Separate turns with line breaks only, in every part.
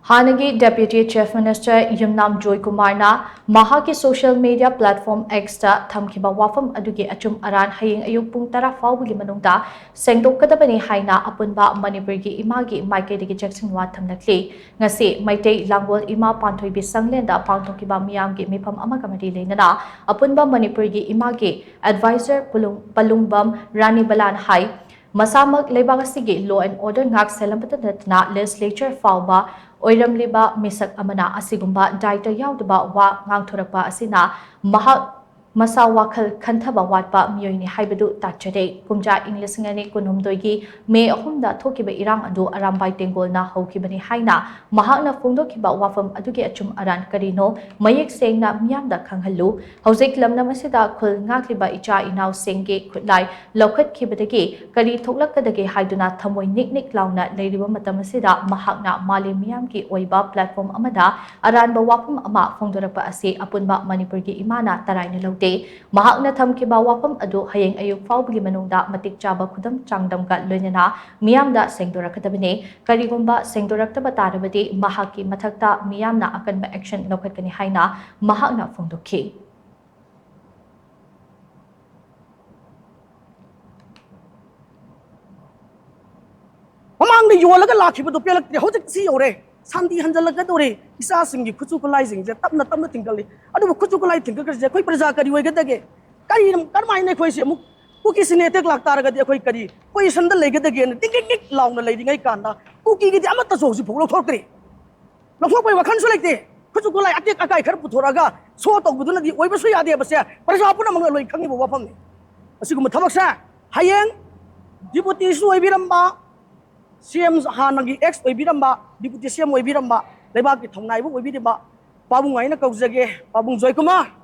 हानगी deputy chief minister Yumnam जॉय कुमारना महाकी सोशल मीडिया प्लेटफॉर्म एक्सता थमखिबा वाफम अदुगी अचुम अरान हयेंग अयुक पुंग 10 फाउबगी मनुंगदा सेंगदोकदबनी हाइना अपुनबा मणिपुरगी इमागी माइकेदगी जैक्सनवा थमनखली ngasi maitai langwal ima panthoibi sanglenda pangthokiba miyamgi mifam amaga mari leinana apunba manipurgi imagi advisor palungbam rani balan hai masamak lebagasi law and order ngak selampatatna legislature fauba oiramliba misak amana asigumba daita yaudaba wa ngangthorakpa asina mahak masa wakal khantaba watpa miyoini haibadu tachade kumja inglisingani kunhumdoigi me ahumda thokiba irang adu arambai tengolna hokibani haina mahakna phongdokiba wafam adugi achum aran karino mayek sengna miyamda khanghallu hojik lamna masida khul ngakliba icha inau sengge khutlai lokhat khibadagi kari thoklakadagi haiduna thamoi niknik launa leiriba matamasida mahakna mali miyamgi oiba platform amada aranba wafam ama phongdorapa ase apunba manipurgi imana taraina mahakna thamkiba wafam adu hayeng ayuk faubgi manungda matik chaba khudam changdamga loinana miyamda sengdorakadabane karigumba sengdoraktaba tarabadi mahaki mathakta miyamna akanba action lokhatkani haina mahakna phongdokhi
mamangni yolaga lakhibadu pelaktre hojik si yore santi hanjalaga dore isa singi khuchu kulai sing je tapna tapna tingkali adu khuchu kulai tingkal je koi praja kari hoy gadage kari karmai ne khoi se muk kuki sine tek lak tar gadi khoi kari koi sandal le gadage ne ting ting ting launa le dingai kanda kuki gi amata so si pholo thokre lokhok pai wakhan su lekte khuchu kulai atek akai khar puthoraga so tok buduna di oi basu yade base praja puna mang loi khangi bo wafam ne asigum thabak sa hayeng deputy su oi biramba CM hanagi ex oibiramba deputy CM oibiramba lebak ki thongnai bu oibiramba pabung aina kaujage pabung joy kumar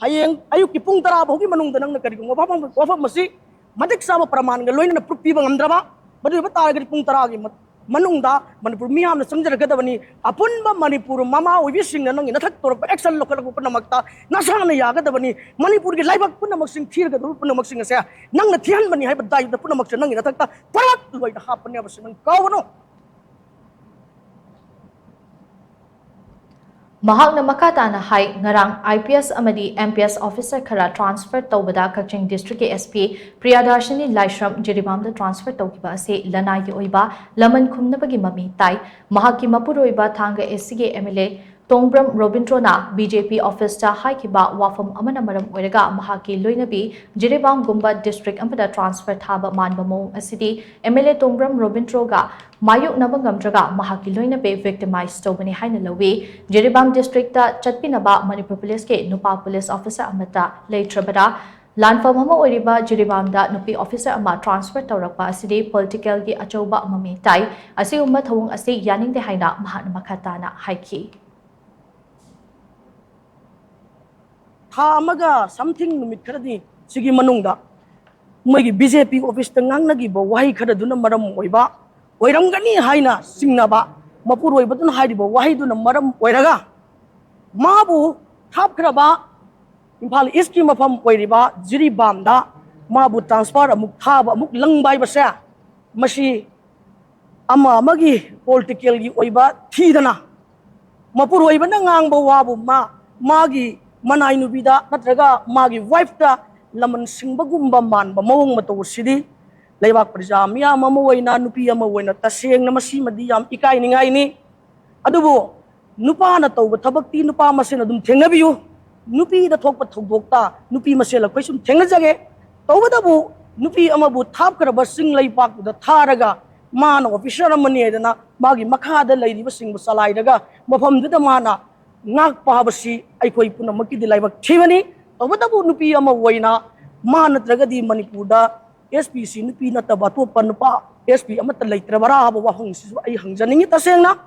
hayeng ayuk ki pung tara bogi manung danang na kari ko wafam masi madik sama praman ga loina proof pi bangamdraba badu ba tar ga pung tara gi manung da manipur miyam na samjar ga dabani apun ba manipur mama oibi sing na nang ina thak tor action lokal ko namakta nasa na ya ga dabani manipur gi laibak pun namak sing thir ga pun namak sing sa nang na thian bani hai ba dai da pun namak nang ina thak ta parat loi da hapne ba sing kawno
mahakna makatana hai ngarang IPS amadi MPS officer khara transfer tawbada Kaching district ke SP Priyadarshini Laishram Jiribamda transfer tawkiba ase lanai ki oiba laman khumnabagi mami tai mahaki mapuroiba thanga SC ke MLA Tongbram Robintrona BJP office ta haikiba wafam amana maram oiraga mahaki loinabi Jiribam Gumba district ampada transfer thaba manba mo asidi MLA Tongbram Robintroga Mayuk Nabangamdraga mahaki loinabe victimized tobani haina lawi Jiribam district ta chatpinaba Manipur police ke nupa police officer amata leitrabada Lanfam hama oiriba Jiribamda nupi officer ama transfer tawrakpa asidi political gi achauba mami tai asi umma thawung ase yaningde haina mahana makhatana haiki
amaga something numit kharadi sigi manungda moigi BJP office tangang nagi bo wahi kharaduna maram oiba oirangani haina singnaba mapur oibadun haidibo wahi duna maram oiraga mabu thap khraba imphal east ki mafam oiriba Jiribamda mabu transfer amuk thaba amuk langbai basa masi ama amagi political gi oiba thidana mapur oibana ngangbo wabu magi manai nubida natraga magi wife ta laman singbagumba manba mawong mato sidi leibak praja miya mamoina nupi amawoina taseng na masi madi yam ikai ningai ni adubo nupa na tawba thabakti nupa masena dum thengabiyu nupi da thokpa thokdokta nupi masela koisum thengajage tawbadabu nupi amabu thap karaba sing leipak da tharaga mana officer amani edana magi makha da leiriba singbu salai daga mafam du da mana ngak pahabasi aikoi puna maki di laibak thibani tawbadabu nupi ama woina ma natragadi Manipur da SPC nupi na taba to panupa SP amata leitrabara ba wahong si ai hangjaningi tasengna